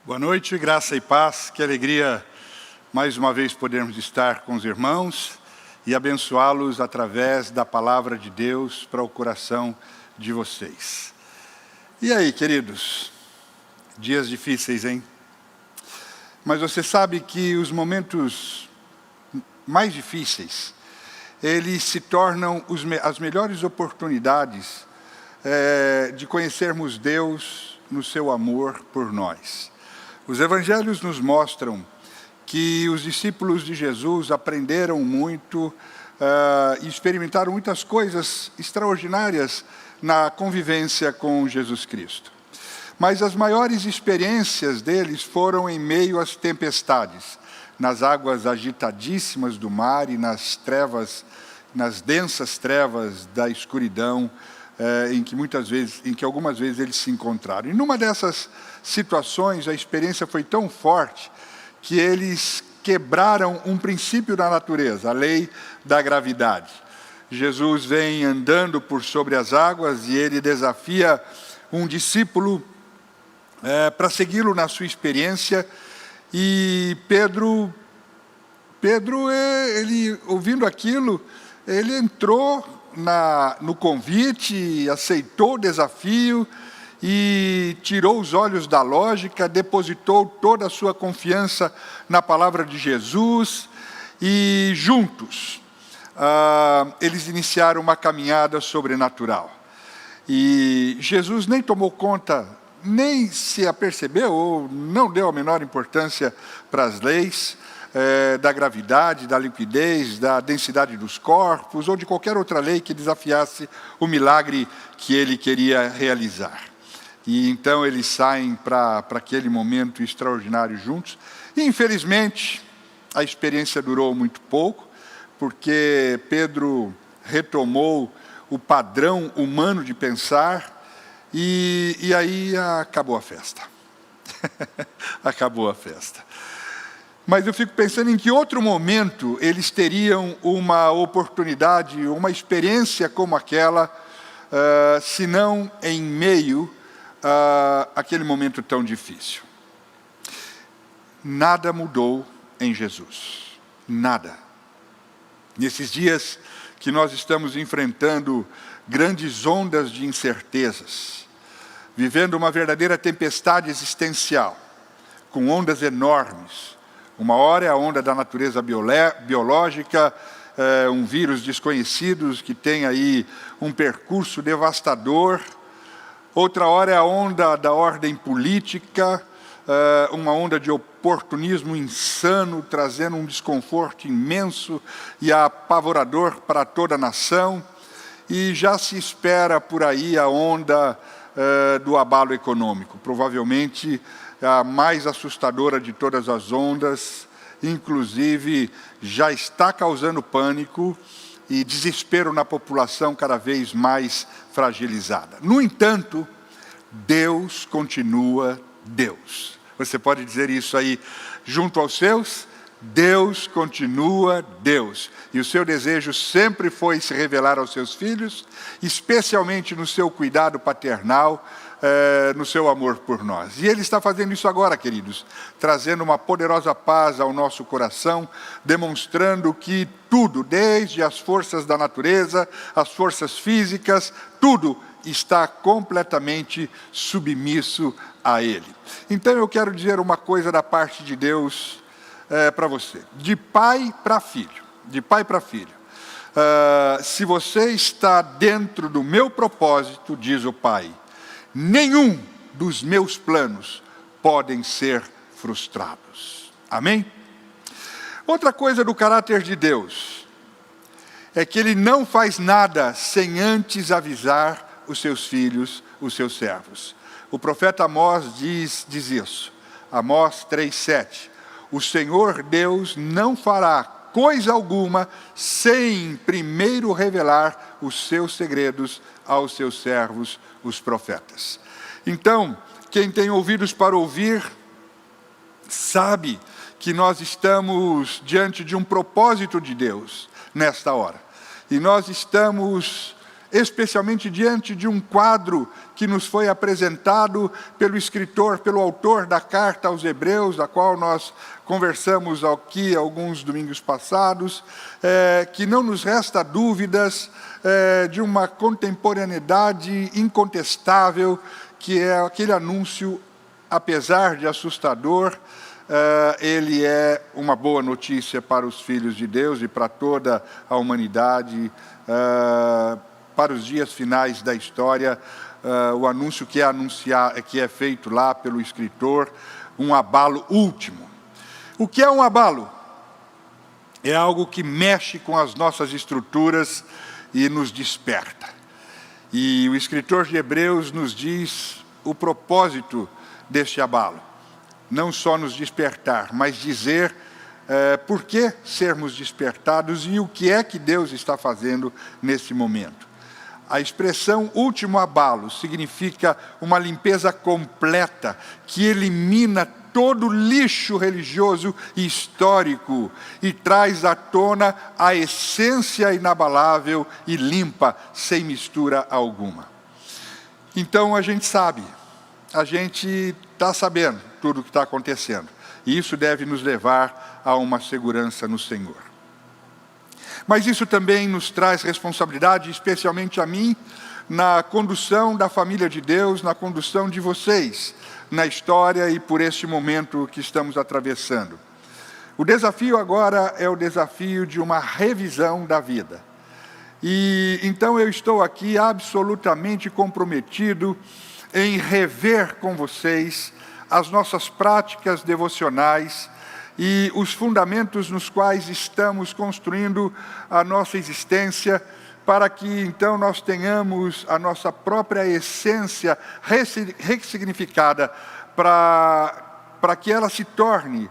Boa noite, graça e paz, que alegria mais uma vez podermos estar com os irmãos e abençoá-los através da palavra de Deus para o coração de vocês. E aí, queridos? Dias difíceis, hein? Mas você sabe que os momentos mais difíceis, eles se tornam as melhores oportunidades de conhecermos Deus no seu amor por nós. Os evangelhos nos mostram que os discípulos de Jesus aprenderam muito e experimentaram muitas coisas extraordinárias na convivência com Jesus Cristo. Mas as maiores experiências deles foram em meio às tempestades, nas águas agitadíssimas do mar e nas densas trevas da escuridão, em que algumas vezes eles se encontraram. E numa dessas situações, a experiência foi tão forte que eles quebraram um princípio da natureza, a lei da gravidade. Jesus vem andando por sobre as águas e ele desafia um discípulo para segui-lo na sua experiência. E Pedro, ele ouvindo aquilo, ele entrou no convite, aceitou o desafio e tirou os olhos da lógica, depositou toda a sua confiança na palavra de Jesus e juntos eles iniciaram uma caminhada sobrenatural. E Jesus nem tomou conta, nem se apercebeu ou não deu a menor importância para as leis da gravidade, da liquidez, da densidade dos corpos ou de qualquer outra lei que desafiasse o milagre que ele queria realizar. E então eles saem para aquele momento extraordinário juntos. E infelizmente a experiência durou muito pouco, porque Pedro retomou o padrão humano de pensar e aí acabou a festa. Acabou a festa. Mas eu fico pensando em que outro momento eles teriam uma oportunidade, uma experiência como aquela, se não em meio àquele momento tão difícil. Nada mudou em Jesus. Nada. Nesses dias que nós estamos enfrentando grandes ondas de incertezas, vivendo uma verdadeira tempestade existencial, com ondas enormes. Uma hora é a onda da natureza biológica, um vírus desconhecido que tem aí um percurso devastador. Outra hora é a onda da ordem política, uma onda de oportunismo insano, trazendo um desconforto imenso e apavorador para toda a nação. E já se espera por aí a onda do abalo econômico, provavelmente a mais assustadora de todas as ondas, inclusive já está causando pânico e desespero na população cada vez mais fragilizada. No entanto, Deus continua Deus. Você pode dizer isso aí junto aos seus? Deus continua Deus. E o seu desejo sempre foi se revelar aos seus filhos, especialmente no seu cuidado paternal, no seu amor por nós. E Ele está fazendo isso agora, queridos, trazendo uma poderosa paz ao nosso coração, demonstrando que tudo, desde as forças da natureza, as forças físicas, tudo está completamente submisso a Ele. Então eu quero dizer uma coisa da parte de Deus para você, de pai para filho, de pai para filho. Se você está dentro do meu propósito, diz o Pai, nenhum dos meus planos podem ser frustrados. Amém? Outra coisa do caráter de Deus é que Ele não faz nada sem antes avisar os seus filhos, os seus servos. O profeta Amós diz isso. Amós 3:7. O Senhor Deus não fará coisa alguma sem primeiro revelar os seus segredos aos seus servos, os profetas. Então, quem tem ouvidos para ouvir, sabe que nós estamos diante de um propósito de Deus nesta hora. E nós estamos especialmente diante de um quadro que nos foi apresentado pelo escritor, pelo autor da carta aos Hebreus, da qual nós conversamos aqui alguns domingos passados, que não nos resta dúvidas de uma contemporaneidade incontestável, que é aquele anúncio, apesar de assustador, ele é uma boa notícia para os filhos de Deus e para toda a humanidade, para os dias finais da história, o anúncio que é feito lá pelo escritor, um abalo último. O que é um abalo? É algo que mexe com as nossas estruturas e nos desperta. E o escritor de Hebreus nos diz o propósito deste abalo. Não só nos despertar, mas dizer por que sermos despertados e o que é que Deus está fazendo nesse momento. A expressão último abalo significa uma limpeza completa que elimina todo lixo religioso e histórico e traz à tona a essência inabalável e limpa, sem mistura alguma. Então a gente sabe, a gente está sabendo tudo o que está acontecendo. E isso deve nos levar a uma segurança no Senhor. Mas isso também nos traz responsabilidade, especialmente a mim, na condução da família de Deus, na condução de vocês, na história e por este momento que estamos atravessando. O desafio agora é o desafio de uma revisão da vida. E então eu estou aqui absolutamente comprometido em rever com vocês as nossas práticas devocionais e os fundamentos nos quais estamos construindo a nossa existência, para que então nós tenhamos a nossa própria essência ressignificada, para que ela se torne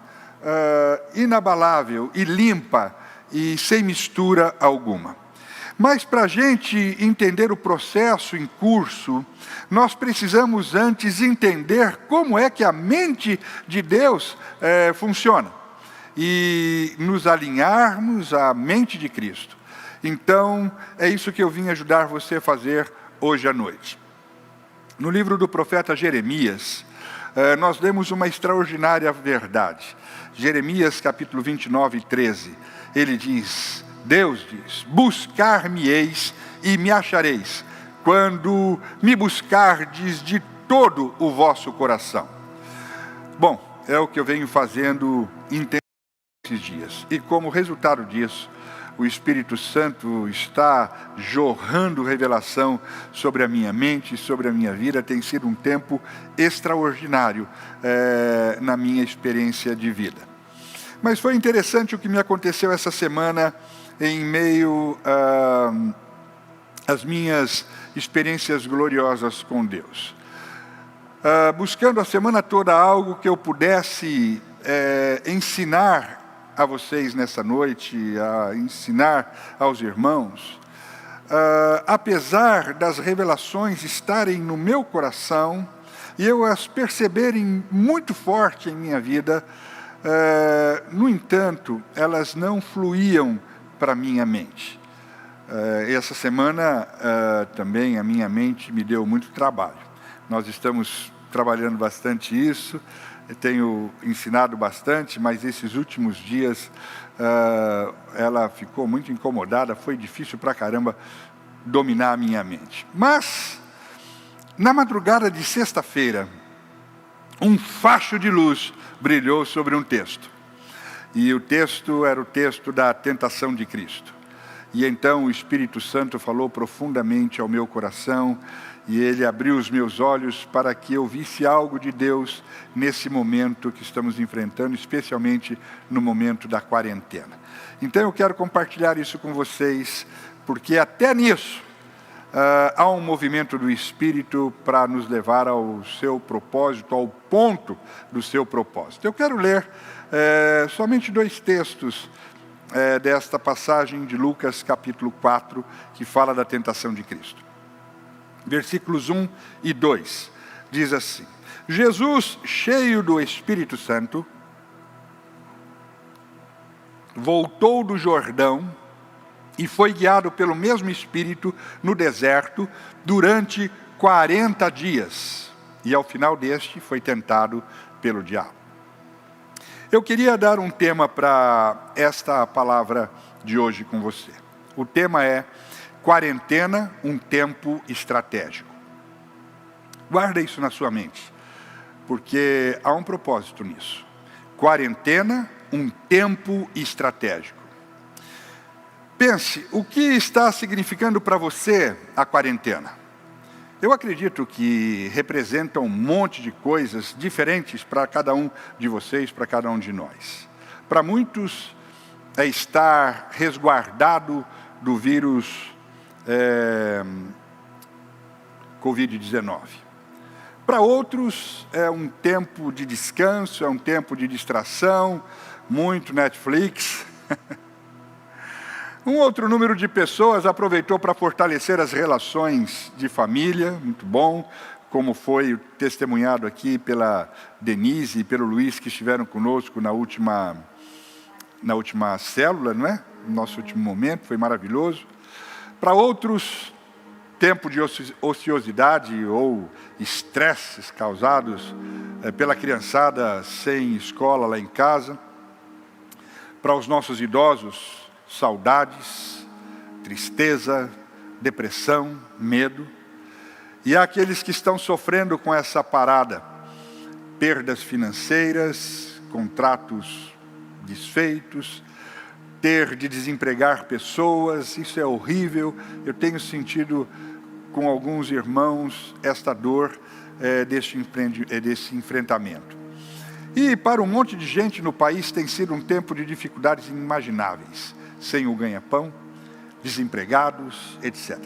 inabalável e limpa e sem mistura alguma. Mas para a gente entender o processo em curso, nós precisamos antes entender como é que a mente de Deus funciona e nos alinharmos à mente de Cristo. Então, é isso que eu vim ajudar você a fazer hoje à noite. No livro do profeta Jeremias, nós lemos uma extraordinária verdade. Jeremias capítulo 29, 13, ele diz... Deus diz, buscar-me-eis e me achareis, quando me buscardes de todo o vosso coração. Bom, é o que eu venho fazendo esses dias. E como resultado disso, o Espírito Santo está jorrando revelação sobre a minha mente, sobre a minha vida. Tem sido um tempo extraordinário na minha experiência de vida. Mas foi interessante o que me aconteceu essa semana, em meio às minhas experiências gloriosas com Deus. Buscando a semana toda algo que eu pudesse ensinar a vocês nessa noite, a ensinar aos irmãos, apesar das revelações estarem no meu coração, e eu as perceberem muito forte em minha vida, no entanto, elas não fluíam para a minha mente. Essa semana também a minha mente me deu muito trabalho. Nós estamos trabalhando bastante isso, eu tenho ensinado bastante, mas esses últimos dias ela ficou muito incomodada, foi difícil pra caramba dominar a minha mente. Mas, na madrugada de sexta-feira, um facho de luz brilhou sobre um texto. E o texto era o texto da tentação de Cristo. E então o Espírito Santo falou profundamente ao meu coração, e ele abriu os meus olhos para que eu visse algo de Deus nesse momento que estamos enfrentando, especialmente no momento da quarentena. Então eu quero compartilhar isso com vocês, porque até nisso há um movimento do Espírito para nos levar ao seu propósito, ao ponto do seu propósito. Eu quero ler somente 2 textos desta passagem de Lucas capítulo 4, que fala da tentação de Cristo. Versículos 1 e 2, diz assim: Jesus, cheio do Espírito Santo, voltou do Jordão e foi guiado pelo mesmo Espírito no deserto durante 40 dias. E ao final deste foi tentado pelo diabo. Eu queria dar um tema para esta palavra de hoje com você. O tema é quarentena, um tempo estratégico. Guarda isso na sua mente, porque há um propósito nisso. Quarentena, um tempo estratégico. Pense, o que está significando para você a quarentena? Eu acredito que representa um monte de coisas diferentes para cada um de vocês, para cada um de nós. Para muitos, é estar resguardado do vírus Covid-19. Para outros, é um tempo de descanso, é um tempo de distração, muito Netflix. Um outro número de pessoas aproveitou para fortalecer as relações de família, muito bom, como foi testemunhado aqui pela Denise e pelo Luiz, que estiveram conosco na última célula, não é? No nosso último momento, foi maravilhoso. Para outros, tempo de ociosidade ou estresses causados pela criançada sem escola lá em casa. Para os nossos idosos, saudades, tristeza, depressão, medo. E há aqueles que estão sofrendo com essa parada, perdas financeiras, contratos desfeitos, ter de desempregar pessoas, isso é horrível. Eu tenho sentido com alguns irmãos esta dor desse enfrentamento. E para um monte de gente no país tem sido um tempo de dificuldades inimagináveis, sem o ganha-pão, desempregados, etc.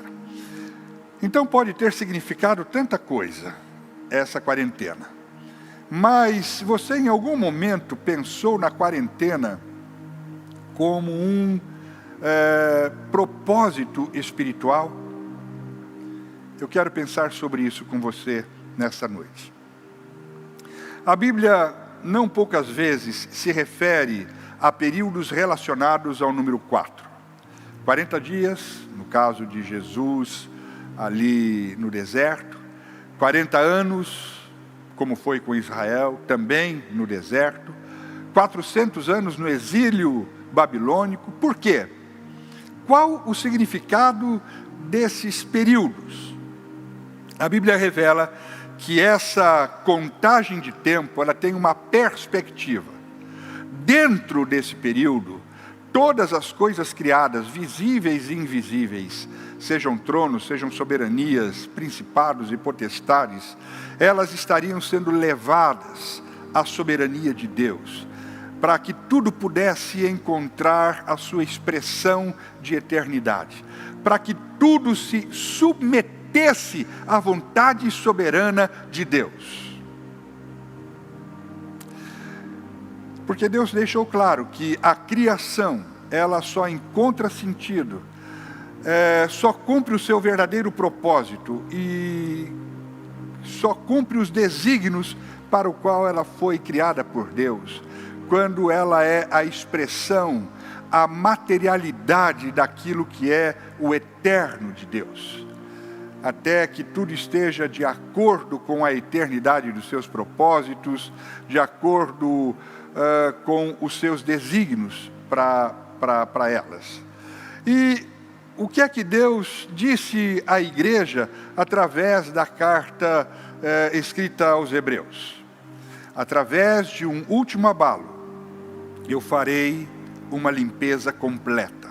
Então pode ter significado tanta coisa, essa quarentena. Mas você em algum momento pensou na quarentena como um propósito espiritual? Eu quero pensar sobre isso com você nessa noite. A Bíblia não poucas vezes se refere a períodos relacionados ao número 4. 40 dias, no caso de Jesus, ali no deserto. 40 anos, como foi com Israel, também no deserto. 400 anos no exílio babilônico. Por quê? Qual o significado desses períodos? A Bíblia revela que essa contagem de tempo, ela tem uma perspectiva. Dentro desse período, todas as coisas criadas, visíveis e invisíveis, sejam tronos, sejam soberanias, principados e potestades, elas estariam sendo levadas à soberania de Deus, para que tudo pudesse encontrar a sua expressão de eternidade, para que tudo se submetesse à vontade soberana de Deus. Porque Deus deixou claro que a criação, ela só encontra sentido, só cumpre o seu verdadeiro propósito e só cumpre os desígnios para o qual ela foi criada por Deus, quando ela é a expressão, a materialidade daquilo que é o eterno de Deus. Até que tudo esteja de acordo com a eternidade dos seus propósitos, de acordo com os seus desígnios para elas. E o que é que Deus disse à igreja através da carta escrita aos Hebreus? Através de um último abalo, eu farei uma limpeza completa,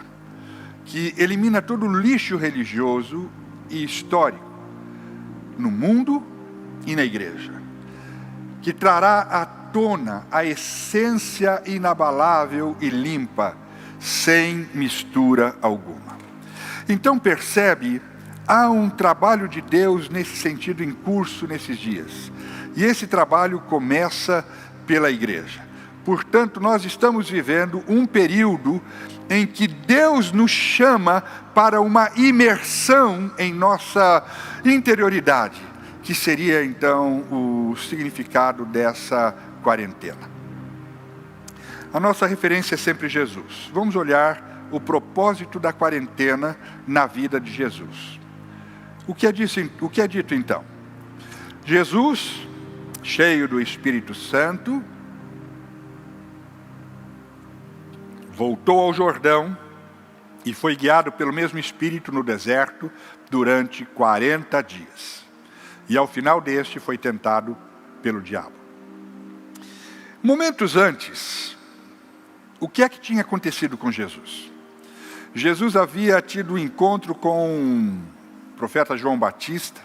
que elimina todo o lixo religioso e histórico, no mundo e na igreja, que trará à tona a essência inabalável e limpa, sem mistura alguma. Então percebe, há um trabalho de Deus nesse sentido em curso nesses dias, e esse trabalho começa pela igreja. Portanto, nós estamos vivendo um período em que Deus nos chama para uma imersão em nossa interioridade, que seria então o significado dessa quarentena. A nossa referência é sempre Jesus. Vamos olhar o propósito da quarentena na vida de Jesus. O que é dito então? Jesus, cheio do Espírito Santo, voltou ao Jordão e foi guiado pelo mesmo Espírito no deserto durante 40 dias. E ao final deste foi tentado pelo diabo. Momentos antes, o que é que tinha acontecido com Jesus? Jesus havia tido um encontro com o profeta João Batista,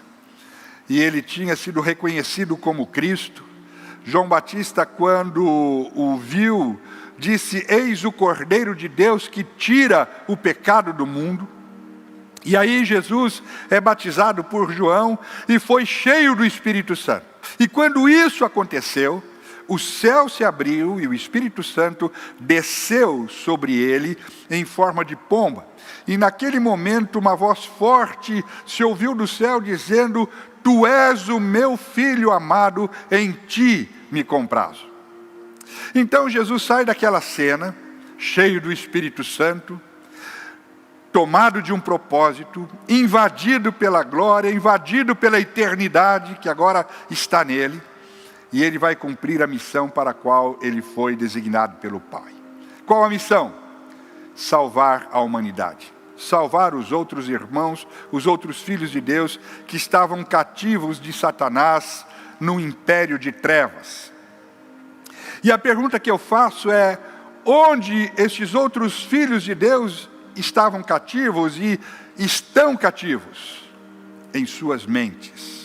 e ele tinha sido reconhecido como Cristo. João Batista, quando o viu, disse: eis o Cordeiro de Deus que tira o pecado do mundo. E aí Jesus é batizado por João e foi cheio do Espírito Santo. E quando isso aconteceu, o céu se abriu e o Espírito Santo desceu sobre ele em forma de pomba. E naquele momento uma voz forte se ouviu do céu dizendo: tu és o meu filho amado, em ti me comprazo. Então Jesus sai daquela cena, cheio do Espírito Santo, tomado de um propósito, invadido pela glória, invadido pela eternidade que agora está nele, e ele vai cumprir a missão para a qual ele foi designado pelo Pai. Qual a missão? Salvar a humanidade. Salvar os outros irmãos, os outros filhos de Deus que estavam cativos de Satanás no império de trevas. E a pergunta que eu faço é: onde estes outros filhos de Deus estavam cativos e estão cativos? Em suas mentes.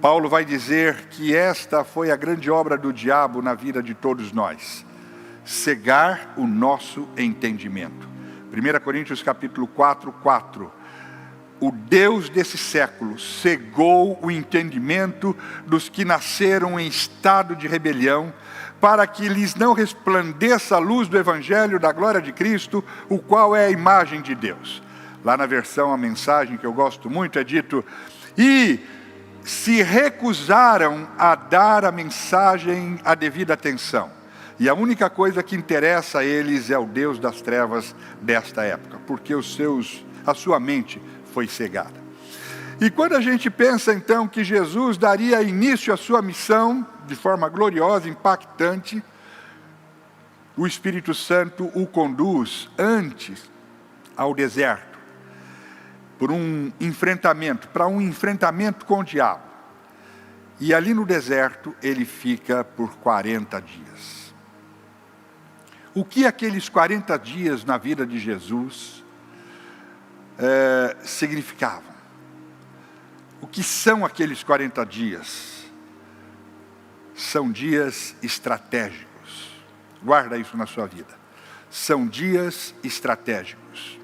Paulo vai dizer que esta foi a grande obra do diabo na vida de todos nós: cegar o nosso entendimento. 1 Coríntios capítulo 4, 4. O Deus desse século cegou o entendimento dos que nasceram em estado de rebelião, para que lhes não resplandeça a luz do Evangelho da glória de Cristo, o qual é a imagem de Deus. Lá na versão, a mensagem que eu gosto muito, é dito: e se recusaram a dar a mensagem a devida atenção. E a única coisa que interessa a eles é o Deus das trevas desta época, porque a sua mente foi cegada. E quando a gente pensa então que Jesus daria início à sua missão de forma gloriosa, impactante, o Espírito Santo o conduz antes ao deserto, para um enfrentamento com o diabo. E ali no deserto ele fica por 40 dias. O que aqueles 40 dias na vida de Jesus significavam? O que são aqueles 40 dias? São dias estratégicos. Guarda isso na sua vida. São dias estratégicos.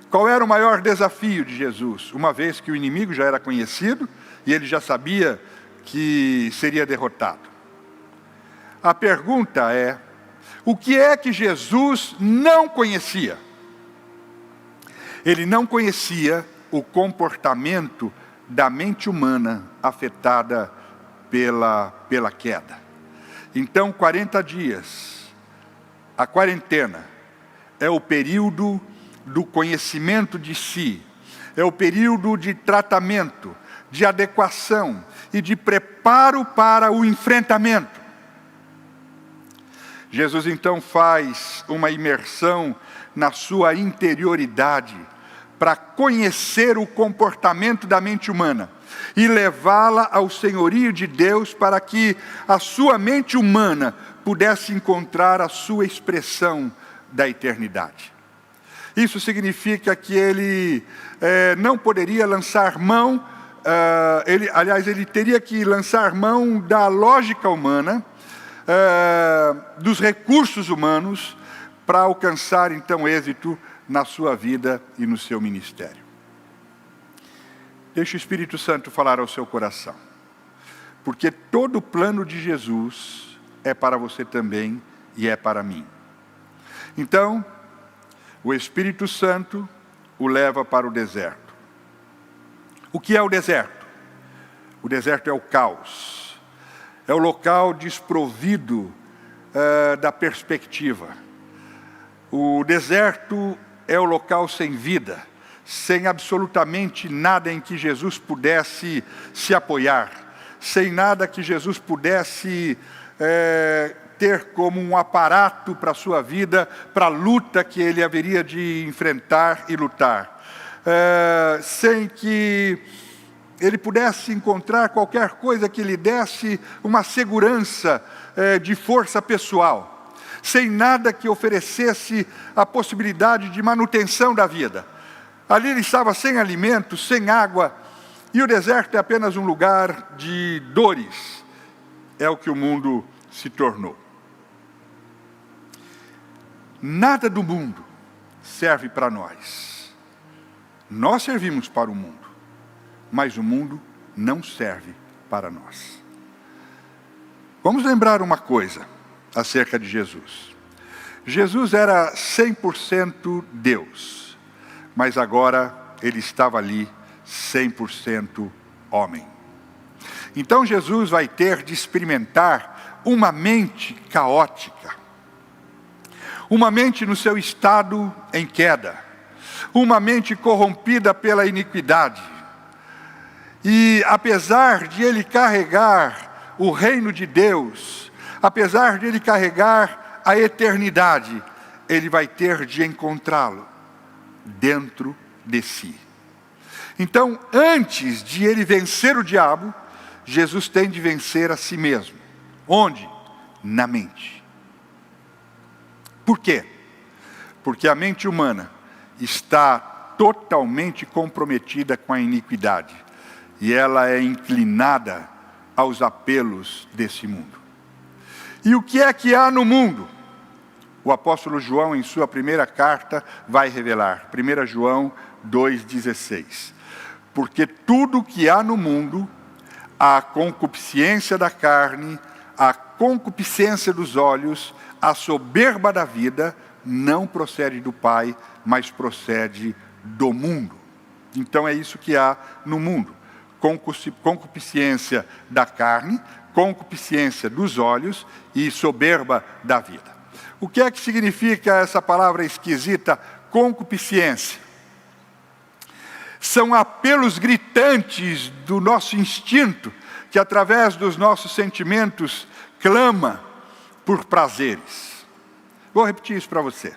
Qual era o maior desafio de Jesus? Uma vez que o inimigo já era conhecido e ele já sabia que seria derrotado. A pergunta é: o que é que Jesus não conhecia? Ele não conhecia o comportamento da mente humana afetada pela queda. Então, 40 dias, a quarentena, é o período do conhecimento de si, é o período de tratamento, de adequação e de preparo para o enfrentamento. Jesus então faz uma imersão na sua interioridade para conhecer o comportamento da mente humana e levá-la ao senhorio de Deus, para que a sua mente humana pudesse encontrar a sua expressão da eternidade. Isso significa que ele não poderia lançar mão, ele teria que lançar mão da lógica humana, dos recursos humanos, para alcançar então êxito na sua vida e no seu ministério. Deixe o Espírito Santo falar ao seu coração, porque todo o plano de Jesus é para você também e é para mim. Então, o Espírito Santo o leva para o deserto. O que é o deserto? O deserto é o caos. É o local desprovido da perspectiva. O deserto é o local sem vida, sem absolutamente nada em que Jesus pudesse se apoiar, sem nada que Jesus pudesse ter como um aparato para a sua vida, para a luta que ele haveria de enfrentar e lutar. Sem que ele pudesse encontrar qualquer coisa que lhe desse uma segurança de força pessoal, sem nada que oferecesse a possibilidade de manutenção da vida. Ali ele estava sem alimento, sem água, e o deserto é apenas um lugar de dores. É o que o mundo se tornou. Nada do mundo serve para nós. Nós servimos para o mundo, mas o mundo não serve para nós. Vamos lembrar uma coisa acerca de Jesus. Jesus era 100% Deus, mas agora ele estava ali 100% homem. Então Jesus vai ter de experimentar uma mente caótica, uma mente no seu estado em queda, uma mente corrompida pela iniquidade. E apesar de ele carregar o reino de Deus, apesar de ele carregar a eternidade, ele vai ter de encontrá-lo dentro de si. Então, antes de ele vencer o diabo, Jesus tem de vencer a si mesmo. Onde? Na mente. Por quê? Porque a mente humana está totalmente comprometida com a iniquidade. E ela é inclinada aos apelos desse mundo. E o que é que há no mundo? O apóstolo João, em sua primeira carta, vai revelar. 1 João 2,16. Porque tudo que há no mundo, a concupiscência da carne, a concupiscência dos olhos, a soberba da vida, não procede do Pai, mas procede do mundo. Então é isso que há no mundo. Concupiscência da carne, concupiscência dos olhos e soberba da vida. O que é que significa essa palavra esquisita, concupiscência? São apelos gritantes do nosso instinto, que através dos nossos sentimentos clama por prazeres. Vou repetir isso para você.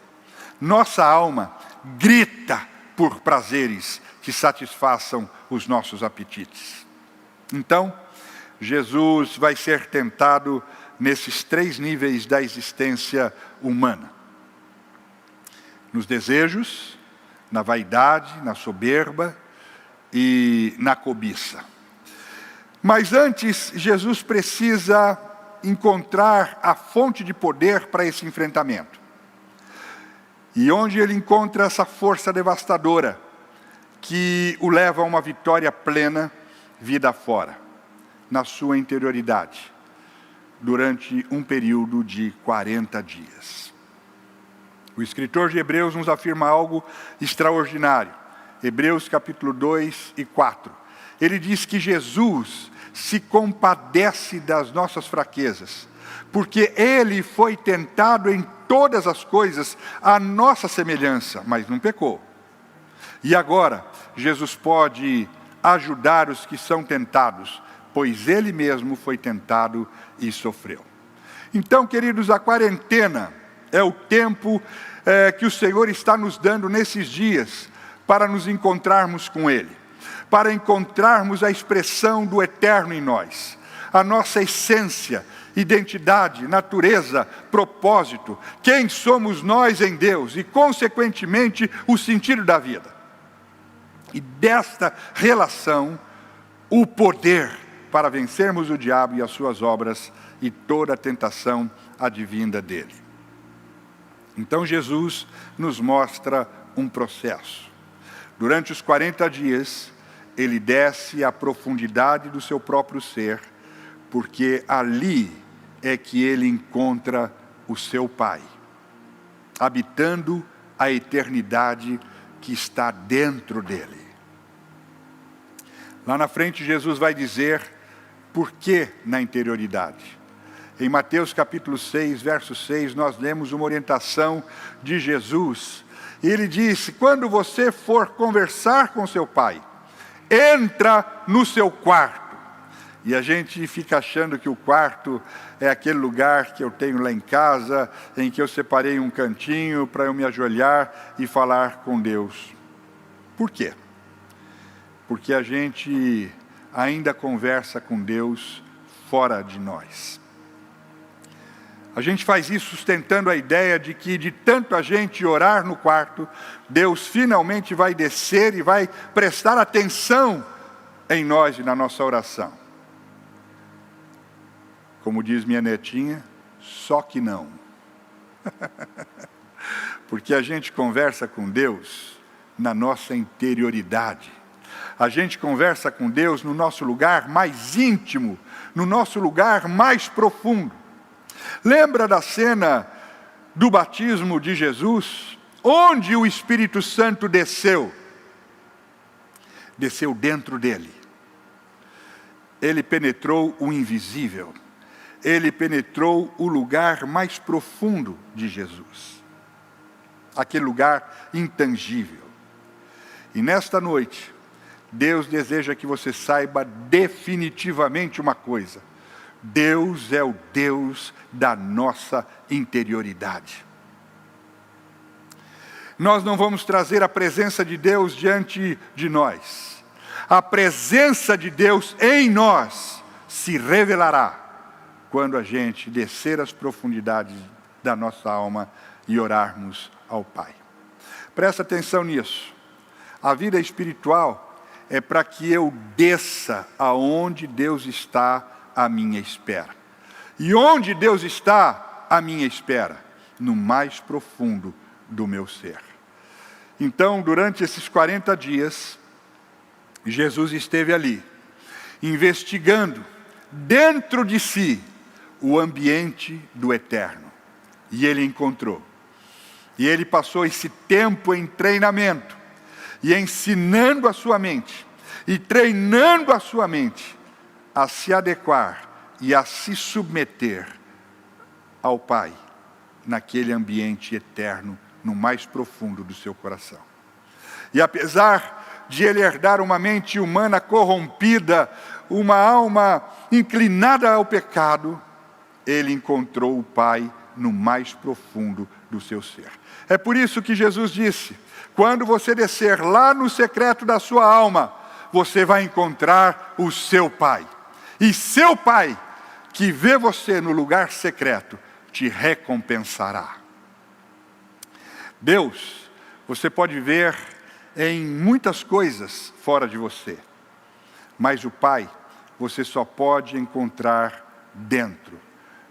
Nossa alma grita por prazeres que satisfaçam os nossos apetites. Então, Jesus vai ser tentado nesses 3 níveis da existência humana. Nos desejos, na vaidade, na soberba e na cobiça. Mas antes, Jesus precisa encontrar a fonte de poder para esse enfrentamento. E onde ele encontra essa força devastadora, que o leva a uma vitória plena, vida fora, na sua interioridade, durante um período de 40 dias. O escritor de Hebreus nos afirma algo extraordinário. Hebreus capítulo 2 e 4. Ele diz que Jesus se compadece das nossas fraquezas, porque ele foi tentado em todas as coisas à nossa semelhança, mas não pecou. E agora, Jesus pode ajudar os que são tentados, pois ele mesmo foi tentado e sofreu. Então, queridos, a quarentena é o tempo que o Senhor está nos dando nesses dias para nos encontrarmos com Ele, para encontrarmos a expressão do eterno em nós, a nossa essência, identidade, natureza, propósito, quem somos nós em Deus e, consequentemente, o sentido da vida. E desta relação, o poder para vencermos o diabo e as suas obras e toda a tentação advinda dele. Então Jesus nos mostra um processo. Durante os 40 dias, ele desce à profundidade do seu próprio ser, porque ali é que ele encontra o seu Pai, habitando a eternidade que está dentro dele. Lá na frente, Jesus vai dizer por que na interioridade. Em Mateus capítulo 6, verso 6, nós lemos uma orientação de Jesus. E ele disse: quando você for conversar com seu pai, entra no seu quarto. E a gente fica achando que o quarto é aquele lugar que eu tenho lá em casa, em que eu separei um cantinho para eu me ajoelhar e falar com Deus. Por quê? Porque a gente ainda conversa com Deus fora de nós. A gente faz isso sustentando a ideia de que, de tanto a gente orar no quarto, Deus finalmente vai descer e vai prestar atenção em nós e na nossa oração. Como diz minha netinha, só que não. Porque a gente conversa com Deus na nossa interioridade. A gente conversa com Deus no nosso lugar mais íntimo, no nosso lugar mais profundo. Lembra da cena do batismo de Jesus? Onde o Espírito Santo desceu? Desceu dentro dele. Ele penetrou o invisível. Ele penetrou o lugar mais profundo de Jesus. Aquele lugar intangível. E nesta noite, Deus deseja que você saiba definitivamente uma coisa: Deus é o Deus da nossa interioridade. Nós não vamos trazer a presença de Deus diante de nós. A presença de Deus em nós se revelará quando a gente descer as profundidades da nossa alma e orarmos ao Pai. Presta atenção nisso. A vida espiritual é para que eu desça aonde Deus está à minha espera. E onde Deus está à minha espera? No mais profundo do meu ser. Então, durante esses 40 dias, Jesus esteve ali, investigando dentro de si o ambiente do eterno. E ele encontrou. E ele passou esse tempo em treinamento, e ensinando a sua mente, e treinando a sua mente a se adequar e a se submeter ao Pai, naquele ambiente eterno, no mais profundo do seu coração. E apesar de ele herdar uma mente humana corrompida, uma alma inclinada ao pecado, ele encontrou o Pai no mais profundo do seu ser. É por isso que Jesus disse: quando você descer lá no secreto da sua alma, você vai encontrar o seu Pai. E seu Pai, que vê você no lugar secreto, te recompensará. Deus, você pode ver em muitas coisas fora de você, mas o Pai, você só pode encontrar dentro,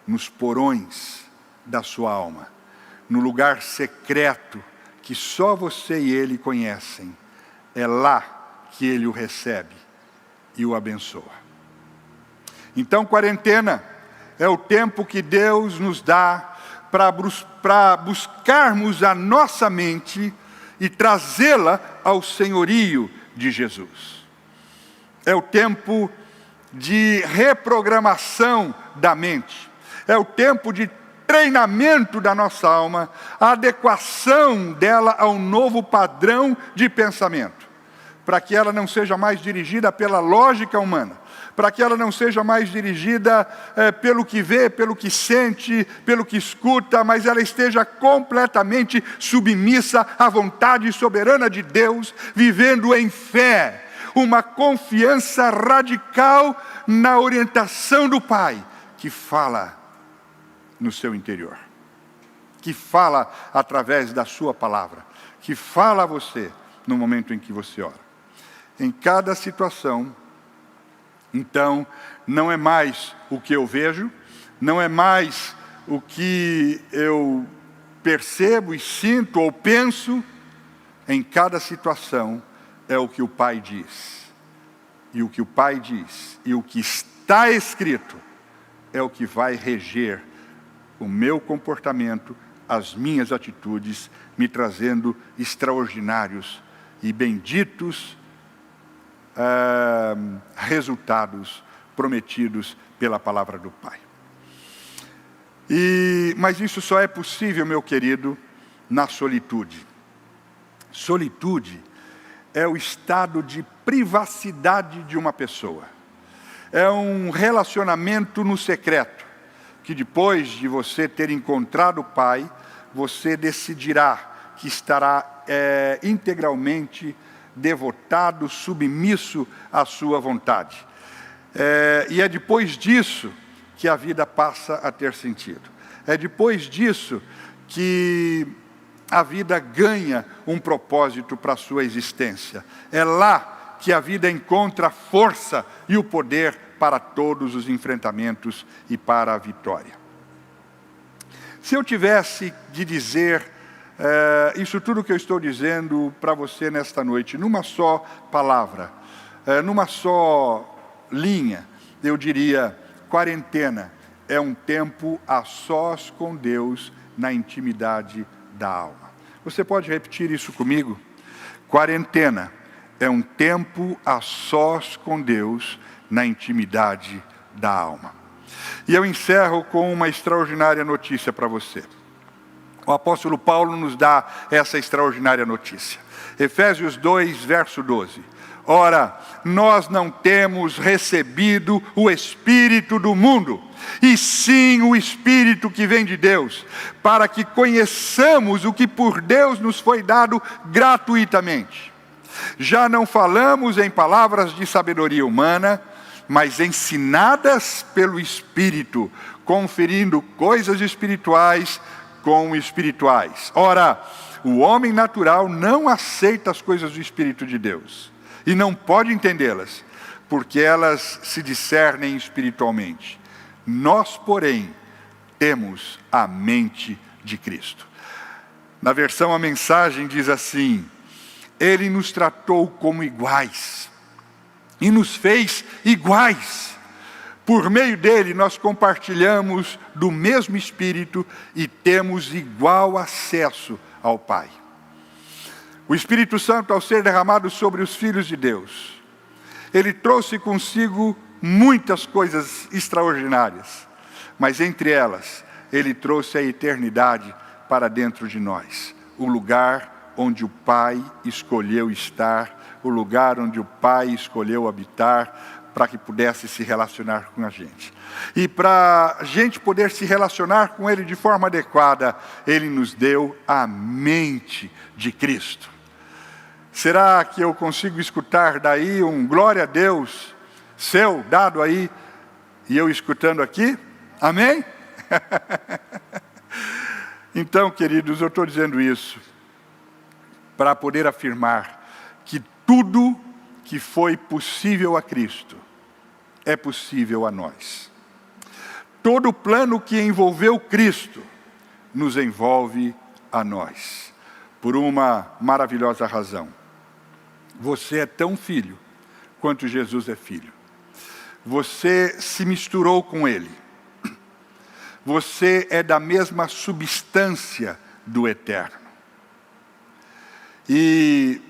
nos porões da sua alma, no lugar secreto que só você e Ele conhecem. É lá que Ele o recebe e o abençoa. Então, quarentena é o tempo que Deus nos dá para buscarmos a nossa mente e trazê-la ao senhorio de Jesus. É o tempo de reprogramação da mente. É o tempo de treinamento da nossa alma, a adequação dela ao novo padrão de pensamento, para que ela não seja mais dirigida pela lógica humana, para que ela não seja mais dirigida pelo que vê, pelo que sente, pelo que escuta, mas ela esteja completamente submissa à vontade soberana de Deus, vivendo em fé, uma confiança radical na orientação do Pai, que fala no seu interior, que fala através da sua palavra, que fala a você no momento em que você ora. Em cada situação, então, não é mais o que eu vejo, não é mais o que eu percebo e sinto ou penso. Em cada situação é o que o Pai diz. E o que o Pai diz e o que está escrito é o que vai reger o meu comportamento, as minhas atitudes, me trazendo extraordinários e benditos resultados prometidos pela palavra do Pai. Mas isso só é possível, meu querido, na solitude. Solitude é o estado de privacidade de uma pessoa. É um relacionamento no secreto, que depois de você ter encontrado o Pai, você decidirá que estará integralmente devotado, submisso à sua vontade. E é depois disso que a vida passa a ter sentido. É depois disso que a vida ganha um propósito para a sua existência. É lá que a vida encontra força e o poder para todos os enfrentamentos e para a vitória. Se eu tivesse de dizer isso tudo que eu estou dizendo para você nesta noite, numa só palavra, numa só linha, eu diria: quarentena é um tempo a sós com Deus na intimidade da alma. Você pode repetir isso comigo? Quarentena é um tempo a sós com Deus na intimidade da alma. E eu encerro com uma extraordinária notícia para você. O apóstolo Paulo nos dá essa extraordinária notícia. Efésios 2, verso 12. Ora, nós não temos recebido o Espírito do mundo, e sim o Espírito que vem de Deus, para que conheçamos o que por Deus nos foi dado gratuitamente. Já não falamos em palavras de sabedoria humana, mas ensinadas pelo Espírito, conferindo coisas espirituais com espirituais. Ora, o homem natural não aceita as coisas do Espírito de Deus, e não pode entendê-las, porque elas se discernem espiritualmente. Nós, porém, temos a mente de Cristo. Na versão A Mensagem diz assim: Ele nos tratou como iguais, e nos fez iguais. Por meio dele, nós compartilhamos do mesmo Espírito e temos igual acesso ao Pai. O Espírito Santo, ao ser derramado sobre os filhos de Deus, ele trouxe consigo muitas coisas extraordinárias, mas entre elas, ele trouxe a eternidade para dentro de nós, o lugar onde o Pai escolheu estar, o lugar onde o Pai escolheu habitar, para que pudesse se relacionar com a gente. E para a gente poder se relacionar com Ele de forma adequada, Ele nos deu a mente de Cristo. Será que eu consigo escutar daí um glória a Deus seu dado aí, e eu escutando aqui? Amém? Então, queridos, eu estou dizendo isso para poder afirmar que tudo que foi possível a Cristo é possível a nós. Todo o plano que envolveu Cristo nos envolve a nós, por uma maravilhosa razão. Você é tão filho quanto Jesus é filho. Você se misturou com Ele. Você é da mesma substância do Eterno. E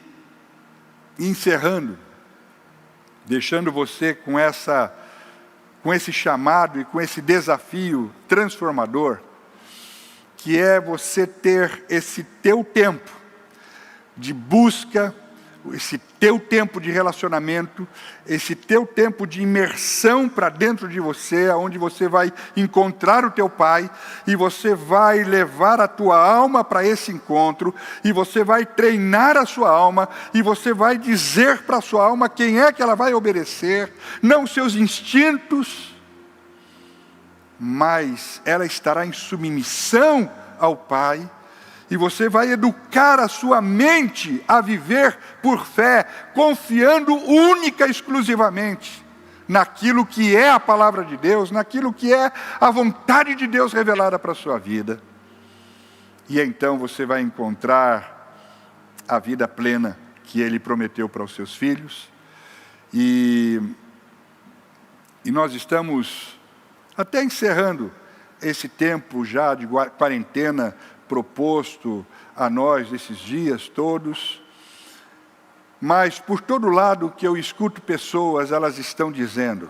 encerrando, deixando você com esse chamado e com esse desafio transformador, que é você ter esse teu tempo de busca, esse teu tempo de relacionamento, esse teu tempo de imersão para dentro de você, onde você vai encontrar o teu Pai, e você vai levar a tua alma para esse encontro, e você vai treinar a sua alma, e você vai dizer para a sua alma quem é que ela vai obedecer, não seus instintos, mas ela estará em submissão ao Pai, e você vai educar a sua mente a viver por fé, confiando única e exclusivamente naquilo que é a palavra de Deus, naquilo que é a vontade de Deus revelada para a sua vida. E então você vai encontrar a vida plena que Ele prometeu para os seus filhos. E nós estamos até encerrando esse tempo já de quarentena proposto a nós esses dias todos, mas por todo lado que eu escuto pessoas, elas estão dizendo: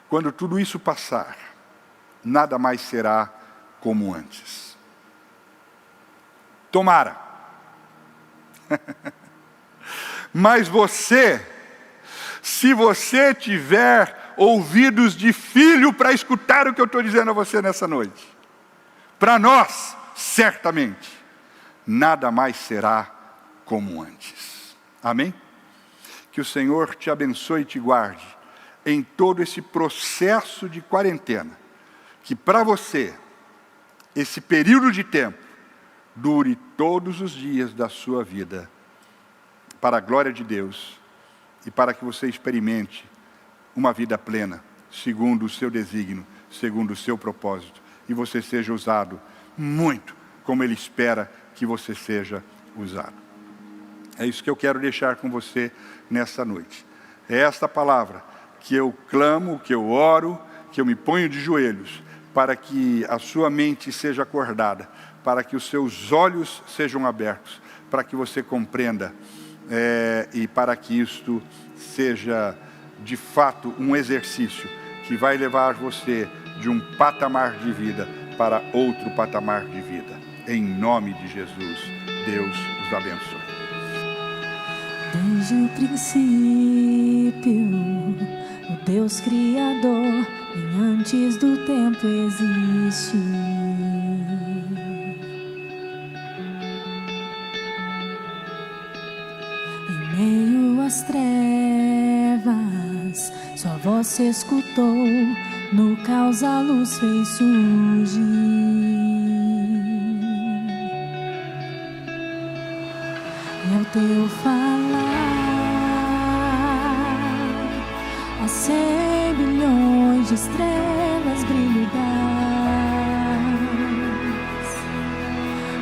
quando tudo isso passar, nada mais será como antes. Tomara. Mas você, se você tiver ouvidos de filho para escutar o que eu estou dizendo a você nessa noite, para nós, certamente, nada mais será como antes. Amém? Que o Senhor te abençoe e te guarde em todo esse processo de quarentena. Que para você, esse período de tempo, dure todos os dias da sua vida, para a glória de Deus, e para que você experimente uma vida plena, segundo o seu desígnio, segundo o seu propósito, e você seja usado muito, como Ele espera que você seja usado. É isso que eu quero deixar com você nessa noite. É esta palavra que eu clamo, que eu oro, que eu me ponho de joelhos, para que a sua mente seja acordada, para que os seus olhos sejam abertos, para que você compreenda, e para que isto seja de fato um exercício que vai levar você de um patamar de vida para outro patamar de vida. Em nome de Jesus, Deus os abençoe. Desde o princípio, o Deus Criador, bem antes do tempo existe. Em meio às trevas, sua voz se escutou, no caos a luz fez surgir. E ao teu falar, há 100 bilhões de estrelas brilham,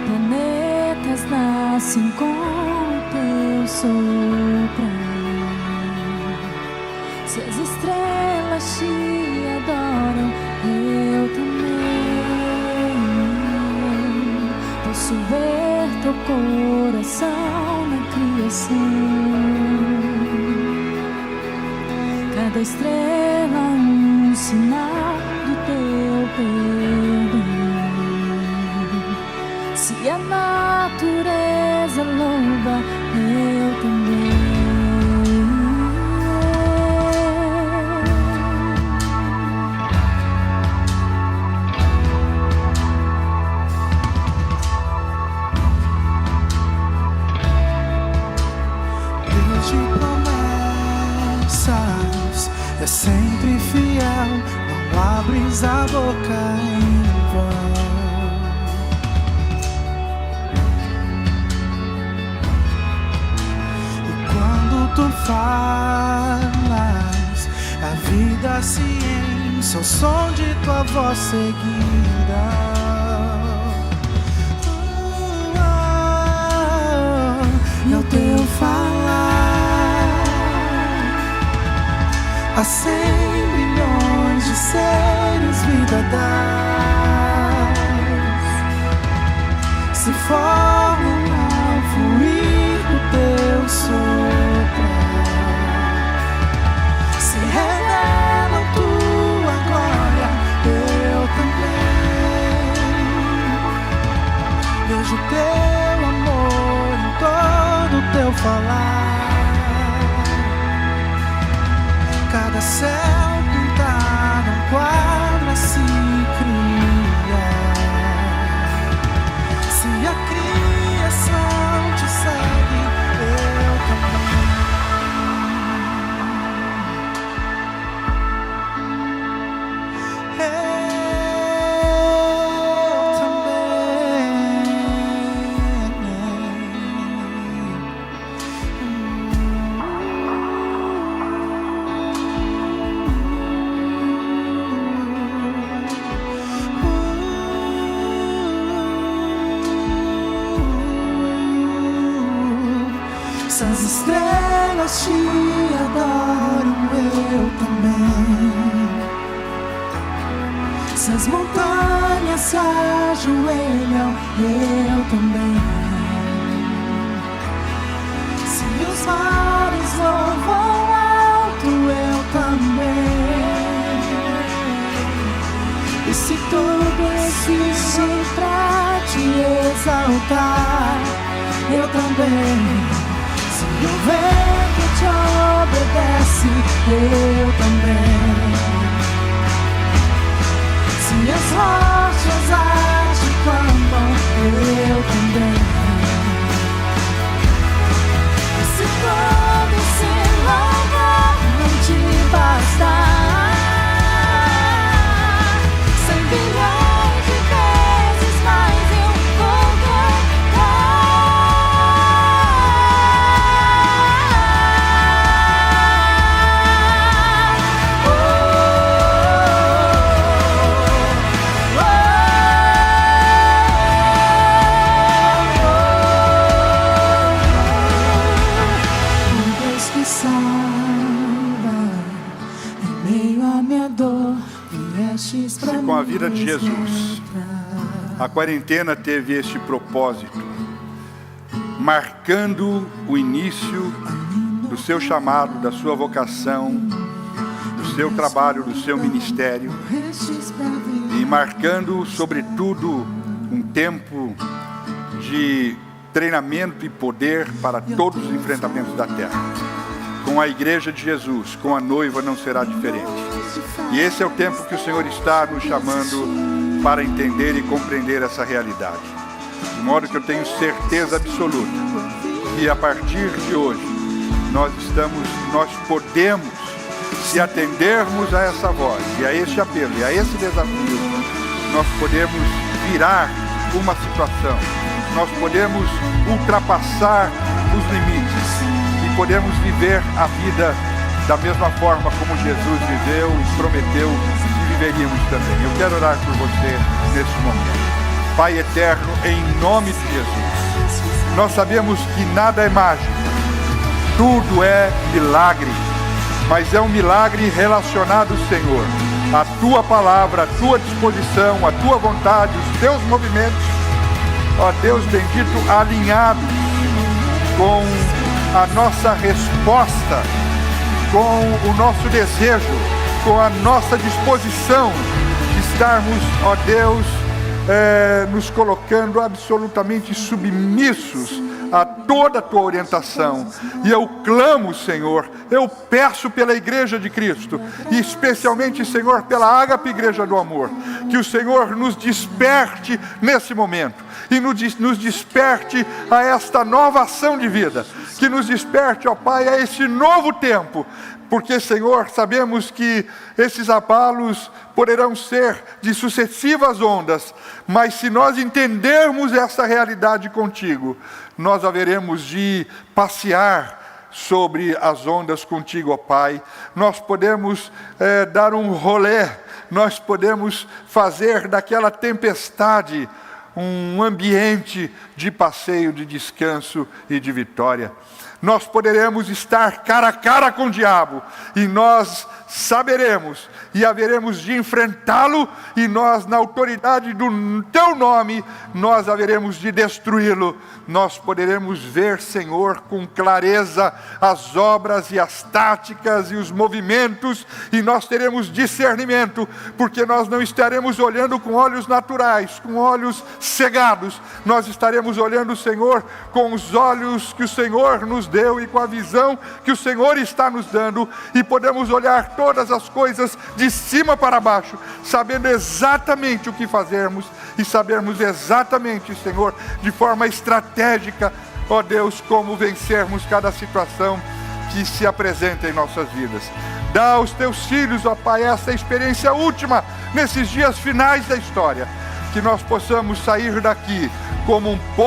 planetas nascem com o teu soprar. Se as estrelas te adoram, eu também posso ver teu coração na criação. Cada estrela um sinal do teu perdão. Se a natureza louva, eu também. É sempre fiel, não abres a boca em vão. E quando tu falas, a vida se enche ao som de tua voz seguida. E ao teu falar, há 100 bilhões de seres vida dás, se formam ao fluir do teu soprar, se revelam tua glória, eu também vejo teu amor em todo o teu falar. Cada céu pintado, um quadro se cria. Se a criação te segue, eu também. Se as estrelas te adoram, eu também. Se as montanhas se ajoelham, eu também. Se os mares louvam alto, eu também. E se todo esse exaltar, eu também. Se o vento te obedece, eu também. Se as rochas a te clamam, eu também. E se todo esse louvor não te bastar, 100 bilhões de vezes mais eu vou cantar. O Deus que salva em meio à minha dor, viestes pra Com a vida me de Jesus, resgatar. a quarentena teve este propósito, marcando o início do seu chamado, da sua vocação, do seu trabalho, do seu ministério, Restes pra vir. e marcando, sobretudo, um tempo de treinamento e poder para todos os enfrentamentos da terra. Com a igreja de Jesus, com a noiva, não será diferente. E esse é o tempo que o Senhor está nos chamando para entender e compreender essa realidade. De modo que eu tenho certeza absoluta que a partir de hoje nós podemos, se atendermos a essa voz e a este apelo e a esse desafio, nós podemos virar uma situação, nós podemos ultrapassar os limites e podemos viver a vida da mesma forma como Jesus viveu e prometeu que viveríamos também. Eu quero orar por você neste momento. Pai eterno, em nome de Jesus, nós sabemos que nada é mágica, tudo é milagre, mas é um milagre relacionado, Senhor, à Tua palavra, à Tua disposição, à Tua vontade, os Teus movimentos, ó Deus bendito, alinhados com a nossa resposta, com o nosso desejo, com a nossa disposição de estarmos, ó Deus, nos colocando absolutamente submissos a toda a Tua orientação. E eu clamo, Senhor, eu peço pela Igreja de Cristo, e especialmente, Senhor, pela Ágape Igreja do Amor, que o Senhor nos desperte nesse momento, e nos desperte a esta nova ação de vida, que nos desperte, ó Pai, a esse novo tempo, porque, Senhor, sabemos que esses abalos poderão ser de sucessivas ondas, mas se nós entendermos essa realidade contigo, nós haveremos de passear sobre as ondas contigo, ó Pai. Nós podemos dar um rolê, nós podemos fazer daquela tempestade um ambiente de passeio, de descanso e de vitória. Nós poderemos estar cara a cara com o diabo, e nós saberemos e haveremos de enfrentá-lo, e nós, na autoridade do Teu nome, nós haveremos de destruí-lo. Nós poderemos ver, Senhor, com clareza as obras e as táticas e os movimentos, e nós teremos discernimento, porque nós não estaremos olhando com olhos naturais, com olhos cegados. Nós estaremos olhando, Senhor, com os olhos que o Senhor nos deu e com a visão que o Senhor está nos dando, e podemos olhar todas as coisas de cima para baixo, sabendo exatamente o que fazermos, e sabermos exatamente, Senhor, de forma estratégica, ó Deus, como vencermos cada situação que se apresenta em nossas vidas. Dá aos Teus filhos, ó Pai, essa experiência última, nesses dias finais da história, que nós possamos sair daqui como um povo